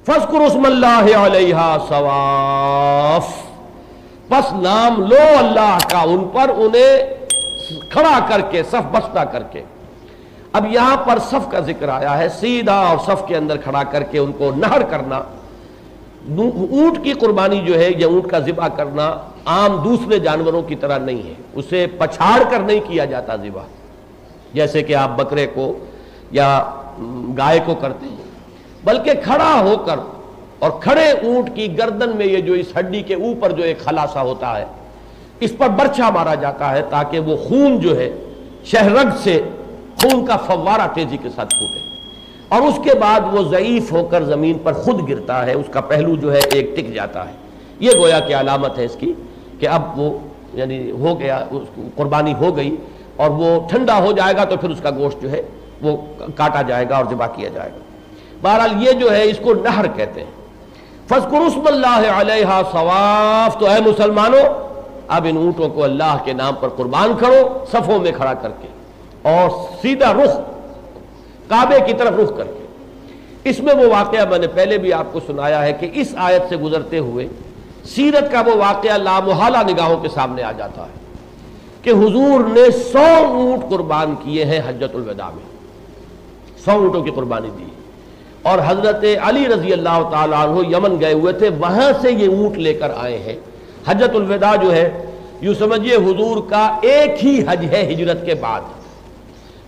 فاذکروا اسم اللہ علیہا صواف، پس نام لو اللہ کا ان پر، انہیں کھڑا کر کے، صف بستہ کر کے۔ اب یہاں پر صف کا ذکر آیا ہے، سیدھا اور صف کے اندر کھڑا کر کے ان کو نہر کرنا۔ اونٹ کی قربانی جو ہے یا اونٹ کا ذبح کرنا عام دوسرے جانوروں کی طرح نہیں ہے، اسے پچھاڑ کر نہیں کیا جاتا ذبح، جیسے کہ آپ بکرے کو یا گائے کو کرتے ہیں، بلکہ کھڑا ہو کر، اور کھڑے اونٹ کی گردن میں یہ جو اس ہڈی کے اوپر جو ایک خلاصہ ہوتا ہے، اس پر برچھا مارا جاتا ہے تاکہ وہ خون جو ہے شہرگ سے خون کا فوارہ تیزی کے ساتھ پھوٹے، اور اس کے بعد وہ ضعیف ہو کر زمین پر خود گرتا ہے، اس کا پہلو جو ہے ایک ٹک جاتا ہے۔ یہ گویا کہ علامت ہے اس کی کہ اب وہ یعنی ہو گیا، قربانی ہو گئی، اور وہ ٹھنڈا ہو جائے گا تو پھر اس کا گوشت جو ہے وہ کاٹا جائے گا اور ذبح کیا جائے گا۔ بہرحال یہ جو ہے اس کو نہر کہتے ہیں۔ فاذکروا اسم اللہ علیہا صواف، تو اے مسلمانوں اب ان اونٹوں کو اللہ کے نام پر قربان کرو، صفوں میں کھڑا کر کے اور سیدھا رخ کعبے کی طرف رخ کر کے۔ اس میں وہ واقعہ میں نے پہلے بھی آپ کو سنایا ہے کہ اس آیت سے گزرتے ہوئے سیرت کا وہ واقعہ لامحالہ نگاہوں کے سامنے آ جاتا ہے کہ حضور نے 100 اونٹ قربان کیے ہیں حجۃ الوداع میں، 100 اونٹوں کی قربانی دی، اور حضرت علی رضی اللہ تعالیٰ عنہ یمن گئے ہوئے تھے، وہاں سے یہ اونٹ لے کر آئے ہیں۔ حجۃ الوداع جو ہے یوں سمجھیے حضور کا ایک ہی حج ہے ہجرت کے بعد۔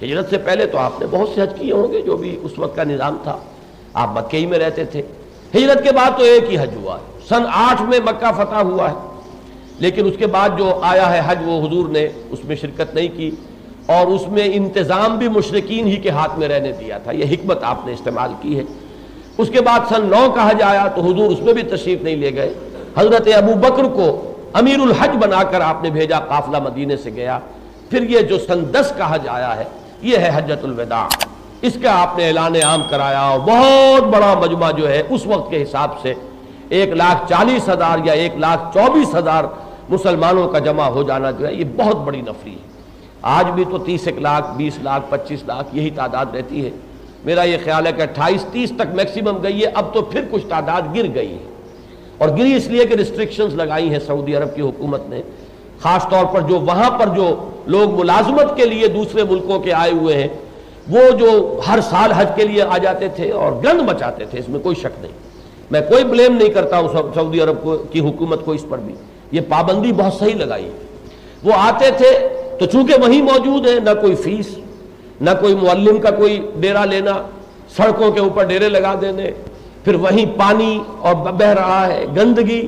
ہجرت سے پہلے تو آپ نے بہت سے حج کیے ہوں گے، جو بھی اس وقت کا نظام تھا، آپ مکے ہی میں رہتے تھے۔ ہجرت کے بعد تو ایک ہی حج ہوا ہے، سن 8 میں مکہ فتح ہوا ہے، لیکن اس کے بعد جو آیا ہے حج وہ حضور نے اس میں شرکت نہیں کی، اور اس میں انتظام بھی مشرکین ہی کے ہاتھ میں رہنے دیا تھا، یہ حکمت آپ نے استعمال کی ہے۔ اس کے بعد سن 9 کا حج آیا تو حضور اس میں بھی تشریف نہیں لے گئے، حضرت ابو بکر کو امیر الحج بنا کر آپ نے بھیجا، قافلہ مدینے سے گیا۔ پھر یہ جو سن 10 کا حج آیا ہے یہ ہے حجۃ الوداع، اس کا آپ نے اعلان عام کرایا، اور بہت بڑا مجمع جو ہے اس وقت کے حساب سے 1,40,000 یا 1,24,000 مسلمانوں کا جمع ہو جانا جو ہے یہ بہت بڑی نفری ہے۔ آج بھی تو 30 لاکھ 20 لاکھ 25 لاکھ یہی تعداد رہتی ہے، میرا یہ خیال ہے کہ 28-30 تک میکسیمم گئی ہے، اب تو پھر کچھ تعداد گر گئی ہے، اور گری اس لیے کہ ریسٹرکشنز لگائی ہیں سعودی عرب کی حکومت نے، خاص طور پر جو وہاں پر جو لوگ ملازمت کے لیے دوسرے ملکوں کے آئے ہوئے ہیں، وہ جو ہر سال حج کے لیے آ جاتے تھے اور گند مچاتے تھے، اس میں کوئی شک نہیں، میں کوئی بلیم نہیں کرتا ہوں سعودی عرب کی حکومت کو اس پر بھی، یہ پابندی بہت صحیح لگائی ہے۔ وہ آتے تھے تو چونکہ وہیں موجود ہے، نہ کوئی فیس، نہ کوئی معلم کا کوئی ڈیرا لینا، سڑکوں کے اوپر ڈیرے لگا دینے، پھر وہیں پانی اور بہہ رہا ہے، گندگی۔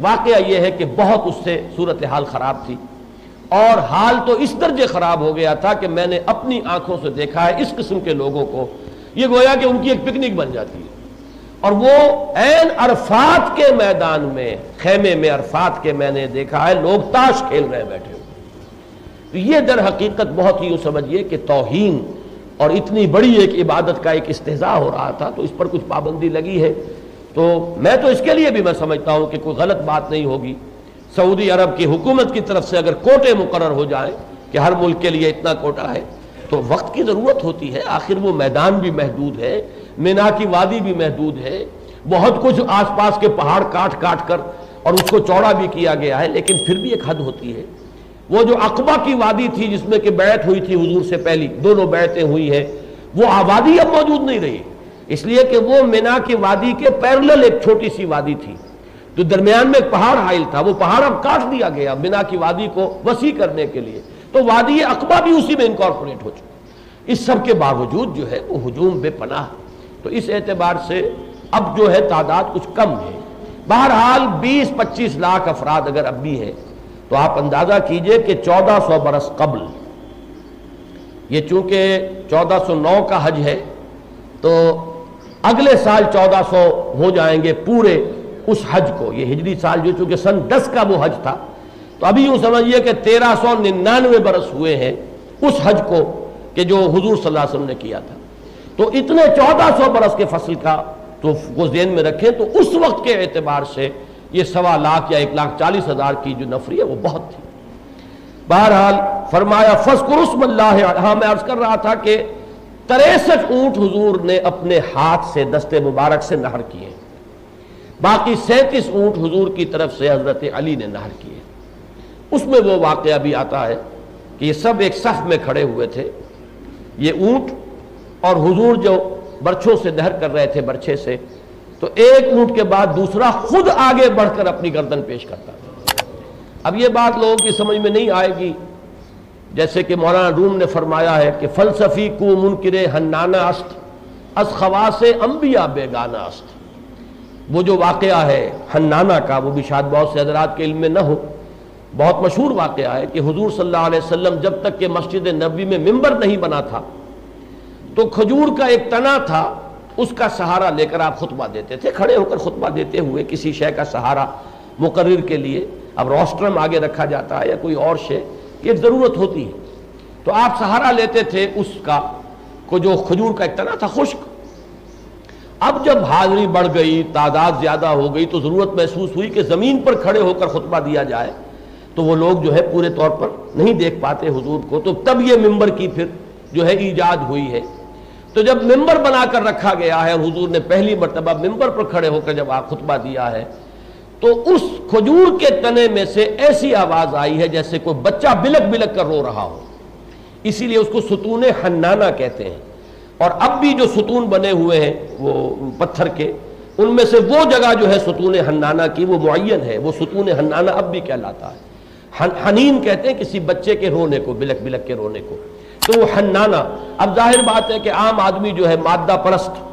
واقعہ یہ ہے کہ بہت اس سے صورتحال خراب تھی، اور حال تو اس درجے خراب ہو گیا تھا کہ میں نے اپنی آنکھوں سے دیکھا ہے اس قسم کے لوگوں کو، یہ گویا کہ ان کی ایک پکنک بن جاتی ہے، اور وہ عین عرفات کے میدان میں، خیمے میں عرفات کے میں نے دیکھا ہے لوگ تاش کھیل رہے بیٹھے ہوئے۔ تو یہ در حقیقت بہت ہی یوں سمجھیے کہ توہین اور اتنی بڑی ایک عبادت کا ایک استہزاء ہو رہا تھا، تو اس پر کچھ پابندی لگی ہے۔ تو میں تو اس کے لیے بھی میں سمجھتا ہوں کہ کوئی غلط بات نہیں ہوگی، سعودی عرب کی حکومت کی طرف سے اگر کوٹے مقرر ہو جائیں کہ ہر ملک کے لیے اتنا کوٹا ہے، تو وقت کی ضرورت ہوتی ہے، آخر وہ میدان بھی محدود ہے، مینا کی وادی بھی محدود ہے، بہت کچھ آس پاس کے پہاڑ کاٹ کاٹ کر اور اس کو چوڑا بھی کیا گیا ہے، لیکن پھر بھی ایک حد ہوتی ہے۔ وہ جو عقبہ کی وادی تھی جس میں کہ بیعت ہوئی تھی حضور سے پہلی، دونوں بیعتیں ہوئی ہیں، وہ وادی اب موجود نہیں رہی، اس لیے کہ وہ مینا کی وادی کے پیرلل ایک چھوٹی سی وادی تھی، جو درمیان میں ایک پہاڑ حائل تھا، وہ پہاڑ اب کاٹ دیا گیا مینا کی وادی کو وسیع کرنے کے لیے، تو وادی عقبہ بھی اسی میں انکارپوریٹ ہو چکی۔ اس سب کے باوجود جو ہے وہ ہجوم بے پناہ، تو اس اعتبار سے اب جو ہے تعداد کچھ کم ہے۔ بہرحال 20-25 لاکھ افراد اگر اب بھی ہے تو آپ اندازہ کیجئے کہ 1400 برس قبل، یہ چونکہ 1409 کا حج ہے تو اگلے سال 1400 ہو جائیں گے پورے اس حج کو، یہ ہجری سال جو چونکہ سن 10 کا وہ حج تھا، تو ابھی یوں سمجھیے کہ 1399 برس ہوئے ہیں اس حج کو کہ جو حضور صلی اللہ علیہ وسلم نے کیا تھا، تو اتنے 1400 برس کے فصل کا تو وہ ذہن میں رکھیں، تو اس وقت کے اعتبار سے یہ 1.25 لاکھ یا 1,40,000 کی جو نفری ہے وہ بہت تھی۔ بہرحال فرمایا فاذکروا اسم اللہ، ہاں میں عرض کر رہا تھا کہ 63 اونٹ حضور نے اپنے ہاتھ سے دست مبارک سے نہر کیے، باقی 37 اونٹ حضور کی طرف سے حضرت علی نے نہر کیے۔ اس میں وہ واقعہ بھی آتا ہے کہ یہ سب ایک صف میں کھڑے ہوئے تھے، یہ اونٹ، اور حضور جو برچھوں سے نہر کر رہے تھے برچھے سے، تو ایک اونٹ کے بعد دوسرا خود آگے بڑھ کر اپنی گردن پیش کرتا تھا۔ اب یہ بات لوگوں کی سمجھ میں نہیں آئے گی، جیسے کہ مولانا روم نے فرمایا ہے کہ فلسفی کو منکر حنانہ است، از خواص انبیاء بیگانہ است۔ وہ جو واقعہ ہے حنانہ کا، وہ بھی شاید بہت سے حضرات کے علم میں نہ ہو، بہت مشہور واقعہ ہے کہ حضور صلی اللہ علیہ وسلم جب تک کہ مسجد نبوی میں ممبر نہیں بنا تھا تو کھجور کا ایک تنا تھا، اس کا سہارا لے کر آپ خطبہ دیتے تھے، کھڑے ہو کر خطبہ دیتے ہوئے کسی شے کا سہارا مقرر کے لیے، اب روسٹرم آگے رکھا جاتا ہے یا کوئی اور شے، ایک ضرورت ہوتی ہے، تو آپ سہارا لیتے تھے اس کا، کو جو کھجور کا ایک تنا تھا خشک۔ اب جب حاضری بڑھ گئی، تعداد زیادہ ہو گئی، تو ضرورت محسوس ہوئی کہ زمین پر کھڑے ہو کر خطبہ دیا جائے، تو وہ لوگ جو ہے پورے طور پر نہیں دیکھ پاتے حضور کو، تو تب یہ ممبر کی پھر جو ہے ایجاد ہوئی ہے۔ تو جب ممبر بنا کر رکھا گیا ہے اور حضور نے پہلی مرتبہ ممبر پر کھڑے ہو کر جب آپ خطبہ دیا ہے، تو اس کھجور کے تنے میں سے ایسی آواز آئی ہے جیسے کوئی بچہ بلک بلک کر رو رہا ہو، اسی لیے اس کو ستون حنانہ کہتے ہیں۔ اور اب بھی جو ستون بنے ہوئے ہیں وہ پتھر کے، ان میں سے وہ جگہ جو ہے ستون حنانہ کی وہ معین ہے، وہ ستون حنانہ اب بھی کہلاتا ہے۔ حنین کہتے ہیں کسی بچے کے رونے کو، بلک بلک کے رونے کو، تو وہ حنانہ۔ اب ظاہر بات ہے کہ عام آدمی جو ہے مادہ پرست،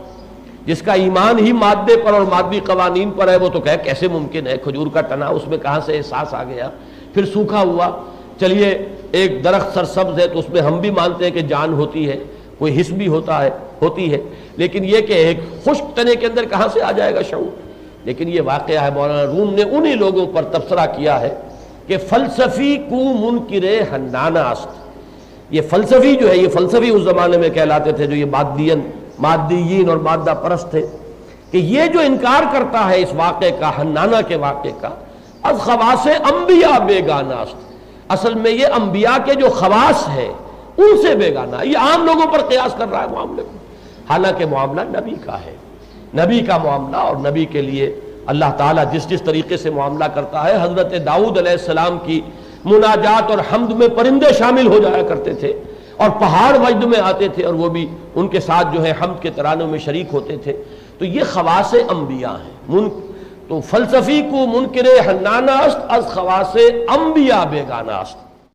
جس کا ایمان ہی مادے پر اور مادی قوانین پر ہے، وہ تو کہے کیسے ممکن ہے کھجور کا تنا، اس میں کہاں سے احساس آ گیا، پھر سوکھا ہوا، چلیے ایک درخت سرسبز ہے تو اس میں ہم بھی مانتے ہیں کہ جان ہوتی ہے، کوئی حس بھی ہوتی ہے، لیکن یہ کہ ایک خشک تنے کے اندر کہاں سے آ جائے گا شعور۔ لیکن یہ واقعہ ہے مولانا روم نے انہی لوگوں پر تبصرہ کیا ہے کہ فلسفی کو منکر حنانہ است۔ یہ فلسفی جو ہے، یہ فلسفی اس زمانے میں کہلاتے تھے جو یہ مادیین اور مادہ پرست تھے، کہ یہ جو انکار کرتا ہے اس واقعے کا، حنانہ کے واقعے کا، از خواص انبیاء بیگانہ است، اصل میں یہ انبیاء کے جو خواص ہیں ان سے بیگانہ، یہ عام لوگوں پر قیاس کر رہا ہے معاملے کو، حالانکہ معاملہ نبی کا ہے، نبی کا معاملہ، اور نبی کے لیے اللہ تعالیٰ جس طریقے سے معاملہ کرتا ہے۔ حضرت داؤد علیہ السلام کی مناجات اور حمد میں پرندے شامل ہو جایا کرتے تھے، اور پہاڑ وجد میں آتے تھے اور وہ بھی ان کے ساتھ جو ہے حمد کے ترانوں میں شریک ہوتے تھے، تو یہ خواص انبیاء ہیں۔ تو فلسفی کو منکر حنانہ است، از خواص انبیاء بیگانہ است۔